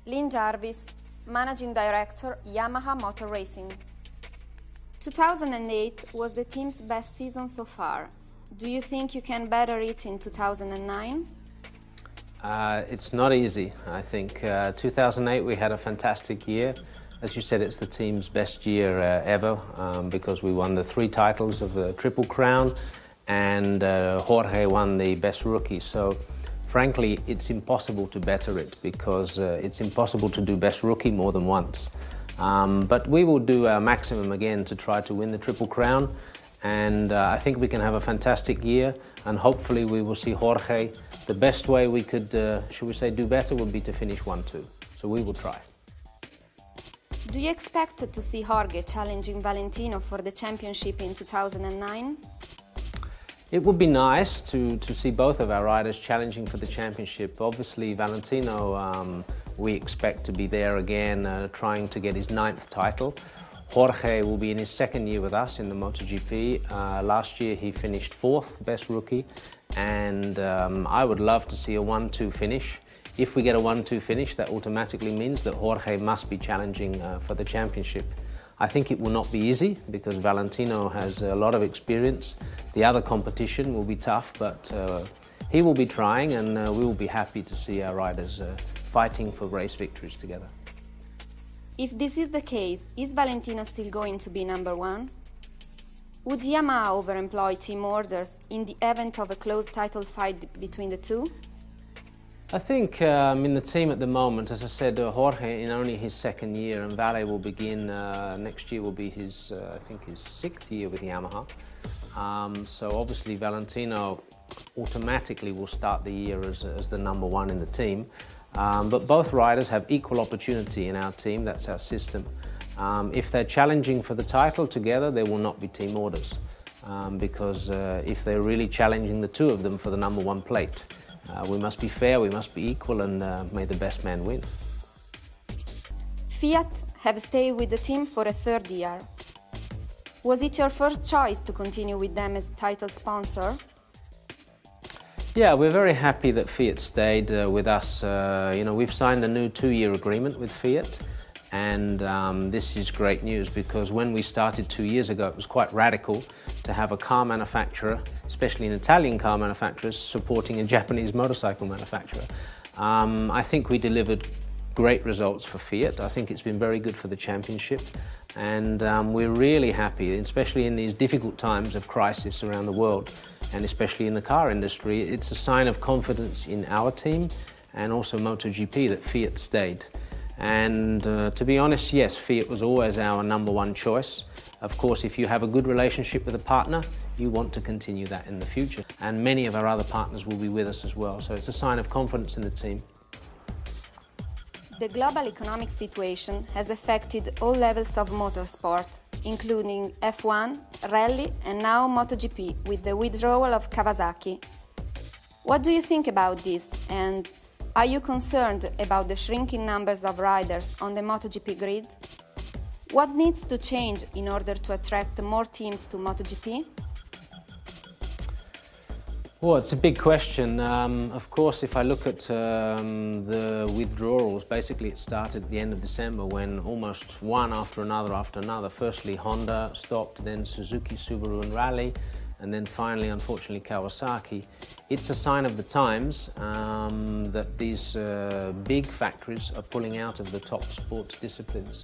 Lin Jarvis, Managing Director, Yamaha Motor Racing. 2008 was the team's best season so far. Do you think you can better it in 2009? It's not easy. I think 2008 we had a fantastic year. As you said, it's the team's best year ever because we won the 3 titles of the Triple Crown and Jorge won the Best Rookie. So frankly, it's impossible to better it because it's impossible to do Best Rookie more than once. But we will do our maximum again to try to win the Triple Crown, and I think we can have a fantastic year, and hopefully we will see Jorge. The best way we could, should we say, do better would be to finish 1-2. So we will try. Do you expect to see Jorge challenging Valentino for the championship in 2009? It would be nice to see both of our riders challenging for the championship. Obviously, Valentino, we expect to be there again, trying to get his 9th title. Jorge will be in his 2nd year with us in the MotoGP. Last year he finished 4th, Best Rookie, and I would love to see a 1-2 finish. If we get a 1-2 finish, that automatically means that Jorge must be challenging for the championship. I think it will not be easy because Valentino has a lot of experience. The other competition will be tough, but he will be trying, and we will be happy to see our riders fighting for race victories together. If this is the case, is Valentino still going to be #1? Would Yamaha overemploy team orders in the event of a close title fight between the two? I think in the team at the moment, as I said, Jorge in only his 2nd year, and Vale will begin, next year will be his, I think his 6th year with Yamaha. So obviously Valentino automatically will start the year as the #1 in the team. But both riders have equal opportunity in our team, that's our system. If they're challenging for the title together, there will not be team orders. Because if they're really challenging the 2 of them for the #1 plate, we must be fair, we must be equal, and may the best man win. Fiat have stayed with the team for a 3rd year. Was it your first choice to continue with them as title sponsor? Yeah, we're very happy that Fiat stayed with us. You know, we've signed a new 2-year agreement with Fiat, and this is great news because when we started 2 years ago, it was quite radical to have a car manufacturer, especially an Italian car manufacturer, supporting a Japanese motorcycle manufacturer. I think we delivered great results for Fiat. I think it's been very good for the championship, and we're really happy, especially in these difficult times of crisis around the world, and especially in the car industry. It's a sign of confidence in our team and also MotoGP that Fiat stayed. And to be honest, yes, Fiat was always our #1 choice. Of course, if you have a good relationship with a partner, you want to continue that in the future. And many of our other partners will be with us as well. So it's a sign of confidence in the team. The global economic situation has affected all levels of motorsport, including F1, Rally and now MotoGP with the withdrawal of Kawasaki. What do you think about this, and are you concerned about the shrinking numbers of riders on the MotoGP grid? What needs to change in order to attract more teams to MotoGP? Well, it's a big question. Of course, if I look at the withdrawals, basically it started at the end of December when almost one after another. Firstly, Honda stopped, then Suzuki, Subaru and Rally, and then finally, unfortunately, Kawasaki. It's a sign of the times that these big factories are pulling out of the top sports disciplines.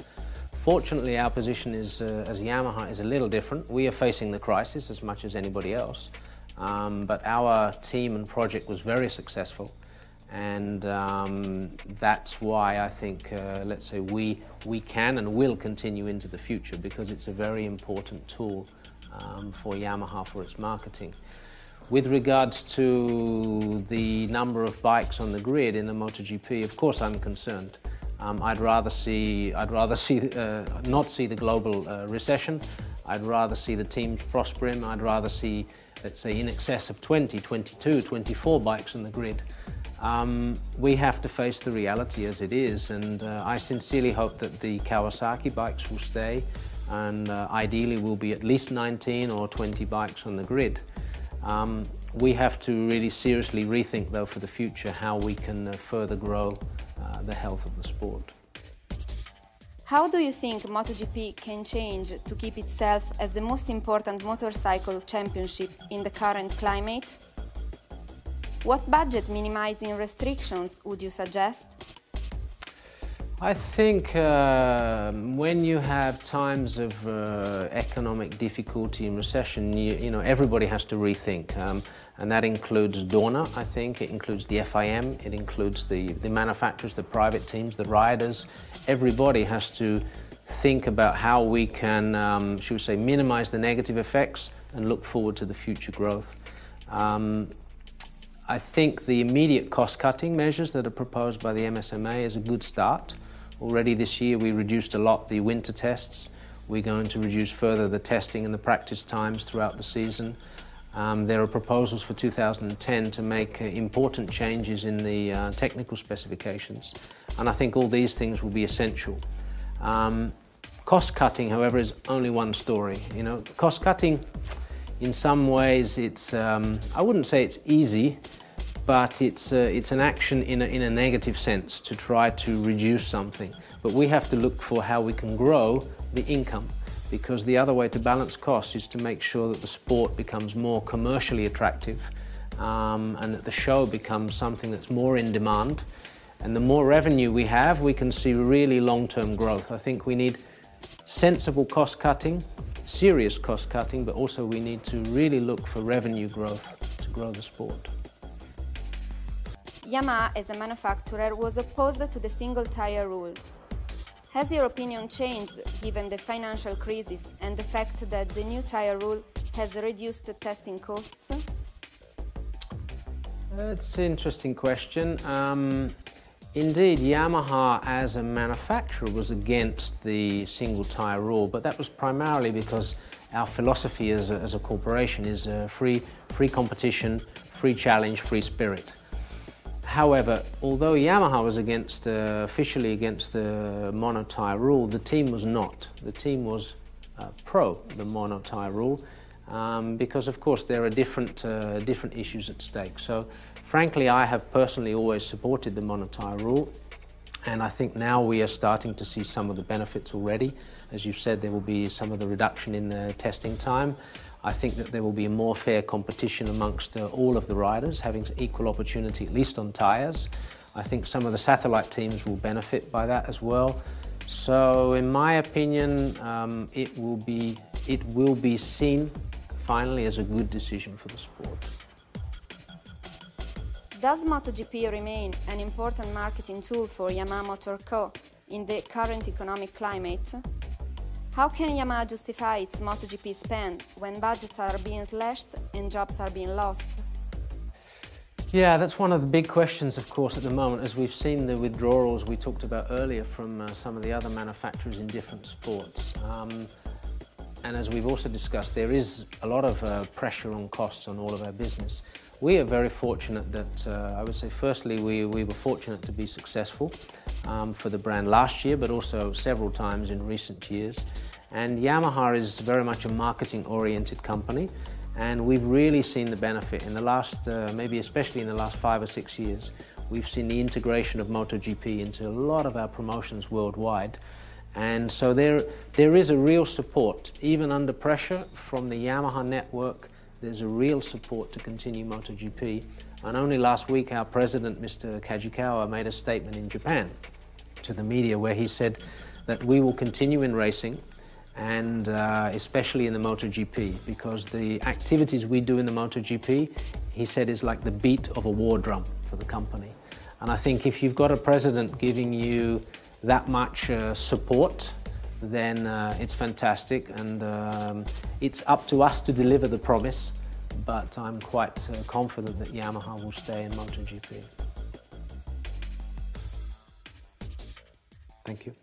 Fortunately, our position is, as Yamaha is a little different. We are facing the crisis as much as anybody else. But our team and project was very successful, and that's why I think, let's say, we can and will continue into the future because it's a very important tool for Yamaha for its marketing. With regards to the number of bikes on the grid in the MotoGP, of course I'm concerned. I'd rather not see the global recession. I'd rather see the teams prospering. I'd rather see, let's say, in excess of 20, 22, 24 bikes on the grid. We have to face the reality as it is, and I sincerely hope that the Kawasaki bikes will stay, and ideally will be at least 19 or 20 bikes on the grid. We have to really seriously rethink, though, for the future how we can further grow the health of the sport. How do you think MotoGP can change to keep itself as the most important motorcycle championship in the current climate? What budget minimizing restrictions would you suggest? I think when you have times of economic difficulty and recession, you know, everybody has to rethink. And that includes Dorna, I think, it includes the FIM, it includes the manufacturers, the private teams, the riders. Everybody has to think about how we can, should we say, minimize the negative effects and look forward to the future growth. I think the immediate cost-cutting measures that are proposed by the MSMA is a good start. Already this year we reduced a lot the winter tests. We're going to reduce further the testing and the practice times throughout the season. There are proposals for 2010 to make important changes in the technical specifications, and I think all these things will be essential. Cost-cutting, however, is only one story. You know, cost-cutting, in some ways, it's I wouldn't say it's easy, but it's an action in a negative sense to try to reduce something. But we have to look for how we can grow the income, because the other way to balance costs is to make sure that the sport becomes more commercially attractive and that the show becomes something that's more in demand. And the more revenue we have, we can see really long-term growth. I think we need sensible cost-cutting, serious cost-cutting, but also we need to really look for revenue growth to grow the sport. Yamaha, as a manufacturer, was opposed to the single-tire rule. Has your opinion changed given the financial crisis and the fact that the new tire rule has reduced testing costs? That's an interesting question. Indeed, Yamaha as a manufacturer was against the single-tire rule, but that was primarily because our philosophy as a corporation is free competition, free challenge, free spirit. However, although Yamaha was officially against the mono-tyre rule, the team was not. The team was pro the mono-tyre rule because, of course, there are different issues at stake. So, frankly, I have personally always supported the mono-tyre rule, and I think now we are starting to see some of the benefits already. As you said, there will be some of the reduction in the testing time. I think that there will be a more fair competition amongst all of the riders, having equal opportunity, at least on tyres. I think some of the satellite teams will benefit by that as well. So, in my opinion, it will be seen finally as a good decision for the sport. Does MotoGP remain an important marketing tool for Yamaha Motor Co. in the current economic climate? How can Yamaha justify its MotoGP spend when budgets are being slashed and jobs are being lost? Yeah, that's one of the big questions, of course, at the moment, as we've seen the withdrawals we talked about earlier from some of the other manufacturers in different sports. And as we've also discussed, there is a lot of pressure on costs on all of our business. We are very fortunate that, I would say, firstly, we were fortunate to be successful for the brand last year, but also several times in recent years. And Yamaha is very much a marketing-oriented company, and we've really seen the benefit in the last, maybe especially in the last 5 or 6 years. We've seen the integration of MotoGP into a lot of our promotions worldwide. And so there is a real support, even under pressure from the Yamaha network. There's a real support to continue MotoGP. And only last week our president, Mr. Kajikawa, made a statement in Japan to the media where he said that we will continue in racing, and especially in the MotoGP, because the activities we do in the MotoGP, he said, is like the beat of a war drum for the company. And I think if you've got a president giving you that much support, then it's fantastic, and it's up to us to deliver the promise, but I'm quite confident that Yamaha will stay in MotoGP. Thank you.